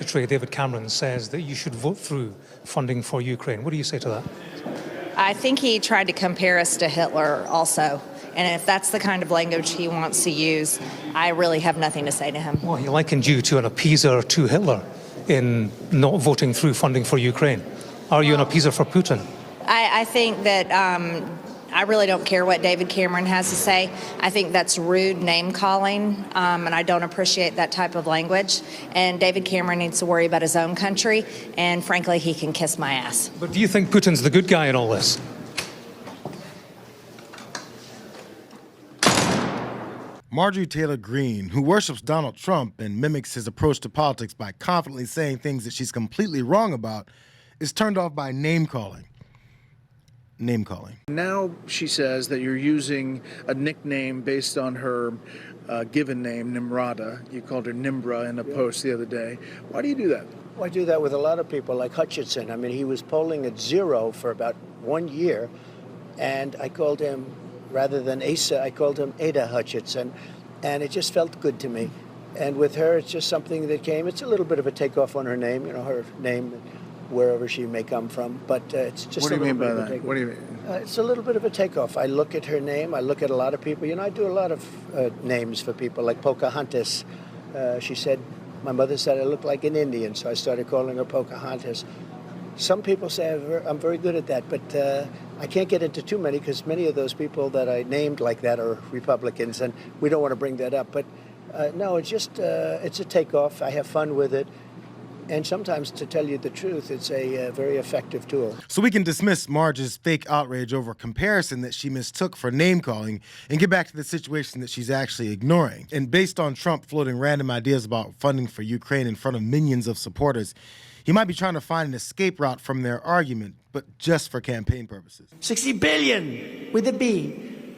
Secretary David Cameron says that you should vote through funding for Ukraine. What do you say to that? I think he tried to compare us to Hitler also. And if that's the kind of language he wants to use, I really have nothing to say to him. Well, he likened you to an appeaser to Hitler in not voting through funding for Ukraine. Are you an appeaser for Putin? I think that I really don't care what David Cameron has to say. I think that's rude name-calling, and I don't appreciate that type of language. And David Cameron needs to worry about his own country, and frankly, he can kiss my ass. But do you think Putin's the good guy in all this? Marjorie Taylor Greene, who worships Donald Trump and mimics his approach to politics by confidently saying things that she's completely wrong about, is turned off by name-calling. Name-calling. Now she says that you're using a nickname based on her given name, Nimrata. You called her Nimbra in a post the other day. Why do you do that? Well, I do that with a lot of people, like Hutchinson. I mean, he was polling at 0 for about 1 year, and I called him, rather than Asa, I called him Ada Hutchinson, and it just felt good to me. And with her, it's just something that came. It's a little bit of a takeoff on her name, her name, wherever she may come from, but it's just. What do you mean by that? What do you mean? It's a little bit of a takeoff. I look at her name. I look at a lot of people. I do a lot of names for people, like Pocahontas. She said, my mother said I look like an Indian, so I started calling her Pocahontas. Some people say I'm very good at that, but I can't get into too many because many of those people that I named like that are Republicans, and we don't want to bring that up. But no, it's just it's a takeoff. I have fun with it. And sometimes, to tell you the truth, it's a very effective tool. So we can dismiss Marge's fake outrage over comparison that she mistook for name-calling and get back to the situation that she's actually ignoring. And based on Trump floating random ideas about funding for Ukraine in front of millions of supporters, he might be trying to find an escape route from their argument, but just for campaign purposes. 60 billion with a B.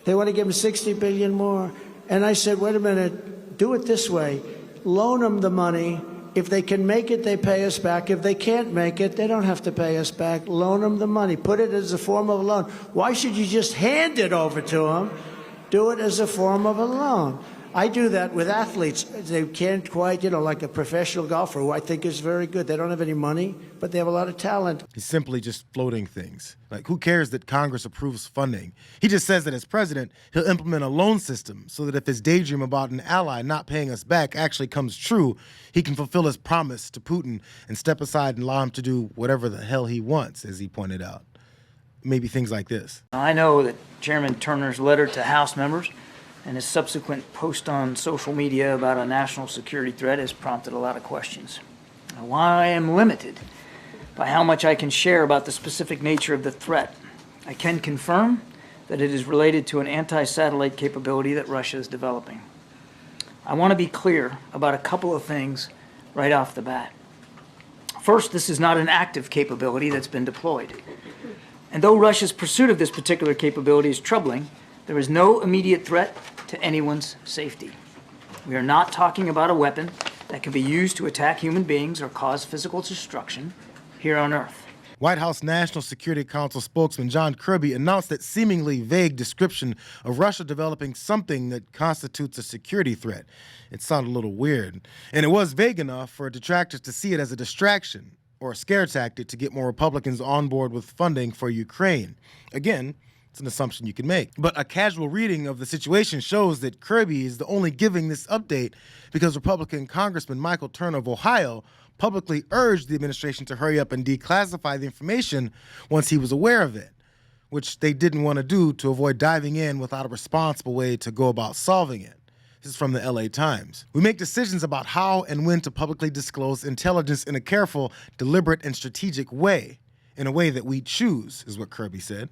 They want to give him 60 billion more. And I said, wait a minute, do it this way. Loan them the money. If they can make it, they pay us back. If they can't make it, they don't have to pay us back. Loan them the money. Put it as a form of a loan. Why should you just hand it over to them? Do it as a form of a loan. I do that with athletes. They can't quite, like a professional golfer who I think is very good. They don't have any money, but they have a lot of talent. He's simply just floating things. Like, who cares that Congress approves funding? He just says that as president, he'll implement a loan system so that if his daydream about an ally not paying us back actually comes true, he can fulfill his promise to Putin and step aside and allow him to do whatever the hell he wants, as he pointed out. Maybe things like this. I know that Chairman Turner's letter to House members and his subsequent post on social media about a national security threat has prompted a lot of questions. Now, while I am limited by how much I can share about the specific nature of the threat, I can confirm that it is related to an anti-satellite capability that Russia is developing. I want to be clear about a couple of things right off the bat. First, this is not an active capability that's been deployed. And though Russia's pursuit of this particular capability is troubling, there is no immediate threat to anyone's safety. We are not talking about a weapon that can be used to attack human beings or cause physical destruction here on Earth. White House National Security Council spokesman John Kirby announced that seemingly vague description of Russia developing something that constitutes a security threat. It sounded a little weird. And it was vague enough for detractors to see it as a distraction or a scare tactic to get more Republicans on board with funding for Ukraine. Again, it's an assumption you can make. But a casual reading of the situation shows that Kirby is the only giving this update because Republican Congressman Michael Turner of Ohio publicly urged the administration to hurry up and declassify the information once he was aware of it, which they didn't want to do to avoid diving in without a responsible way to go about solving it. This is from the LA Times. We make decisions about how and when to publicly disclose intelligence in a careful, deliberate, and strategic way, in a way that we choose, is what Kirby said.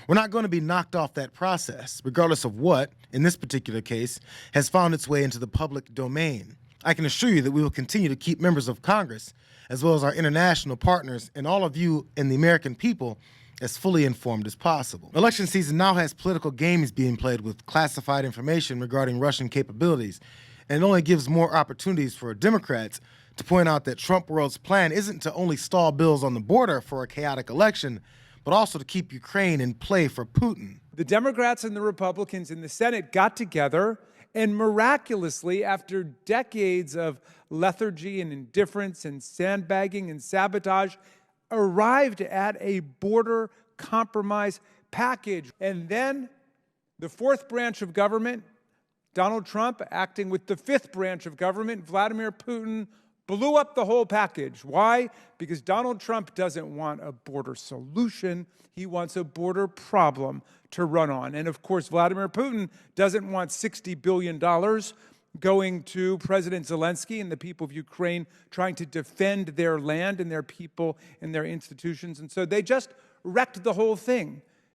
We're not going to be knocked off that process, regardless of what, in this particular case, has found its way into the public domain. I can assure you that we will continue to keep members of Congress, as well as our international partners, and all of you and the American people, as fully informed as possible. Election season now has political games being played with classified information regarding Russian capabilities, and it only gives more opportunities for Democrats to point out that Trump world's plan isn't to only stall bills on the border for a chaotic election, but also to keep Ukraine in play for Putin. The Democrats and the Republicans in the Senate got together And miraculously, after decades of lethargy and indifference and sandbagging and sabotage, arrived at a border compromise package. And then the fourth branch of government, Donald Trump, acting with the fifth branch of government, Vladimir Putin, blew up the whole package. Why? Because Donald Trump doesn't want a border solution. He wants a border problem to run on. And of course, Vladimir Putin doesn't want $60 billion going to President Zelensky and the people of Ukraine trying to defend their land and their people and their institutions. And so they just wrecked the whole thing.